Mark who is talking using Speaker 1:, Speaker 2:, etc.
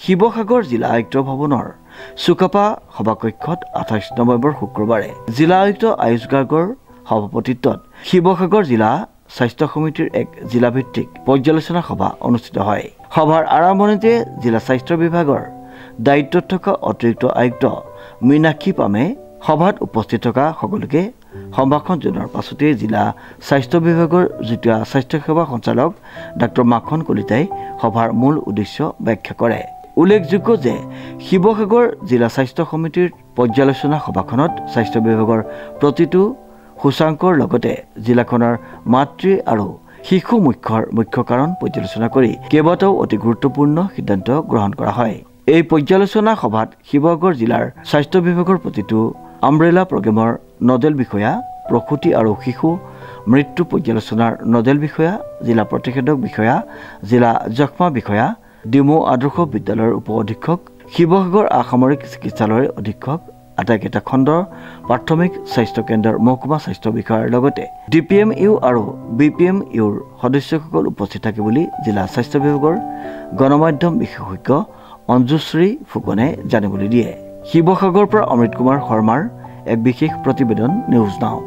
Speaker 1: শিৱসাগৰ জিলা আয়ুক্ত ভৱনৰ চুকাপা সভাকক্ষত 28 নৱেম্বৰ শুক্ৰবাৰে জিলা আয়ুক্ত আয়ুষ গাৰ্গৰ সভাপতিত্বত শিৱসাগৰ জিলা স্বাস্থ্য সমিতিৰ এক জিলাভিত্তিক পৰ্যালোচনা সভা অনুষ্ঠিত হয়। সভাৰ আৰম্ভণিতে জিলা স্বাস্থ্য বিভাগৰ দায়িত্বত থকা অতিৰিক্ত আয়ুক্ত মীনাক্ষী পামে সভাত উপস্থিত থকা সকলোকে সম্ভাষণ জনোৱাৰ পাছতে জিলা স্বাস্থ্য বিভাগৰ যুটীয়া স্বাস্থ্য সেৱা সঞ্চালক ডাক্তৰ মাখন কলিতাই সভাৰ মূল উদ্দেশ্য ব্যাখ্যা কৰে। উল্লেখযোগ্য যে শিৱসাগৰ জিলা স্বাস্থ্য সমিতিৰ পৰ্যালোচনা সভাখনত স্বাস্থ্য বিভাগৰ প্ৰতিটো সূচাংকৰ লগতে জিলাখনৰ মাতৃ আৰু শিশু মুখ্য কাৰণ পৰ্যালোচনা কৰি কেইবাটাও অতি গুৰুত্বপূৰ্ণ সিদ্ধান্ত গ্ৰহণ কৰা হয়। এই পৰ্যালোচনা সভাত শিৱসাগৰ জিলাৰ স্বাস্থ্য বিভাগৰ প্ৰতিটো আমব্ৰেলা প্ৰগ্ৰেমৰ নডেল বিষয়া, প্ৰসূতি আৰু শিশু মৃত্যু পৰ্যালোচনাৰ নডেল বিষয়া, জিলা প্ৰতিষেধক বিষয়া, জিলা যক্ষ্মা বিষয়া, ডিমৌ আদৰ্শ বিদ্যালয়ৰ উপ অধীক্ষক, শিৱসাগৰ আসামৰিক চিকিৎসালয়ৰ অধীক্ষক, আটাইকেইটা খণ্ডৰ প্ৰাথমিক স্বাস্থ্য কেন্দ্ৰৰ মহকুমা স্বাস্থ্য বিষয়াৰ লগতে DPMU আৰু BPMUৰ সদস্যসকল উপস্থিত থাকে বুলি জিলা স্বাস্থ্য বিভাগৰ গণমাধ্যম বিশেষজ্ঞ অঞ্জুশ্ৰী ফুকনে জানিবলৈ দিয়ে। শিৱসাগৰৰ পৰা অমৃত কুমাৰ শৰ্মাৰ এক বিশেষ প্ৰতিবেদন নিউজ নাও।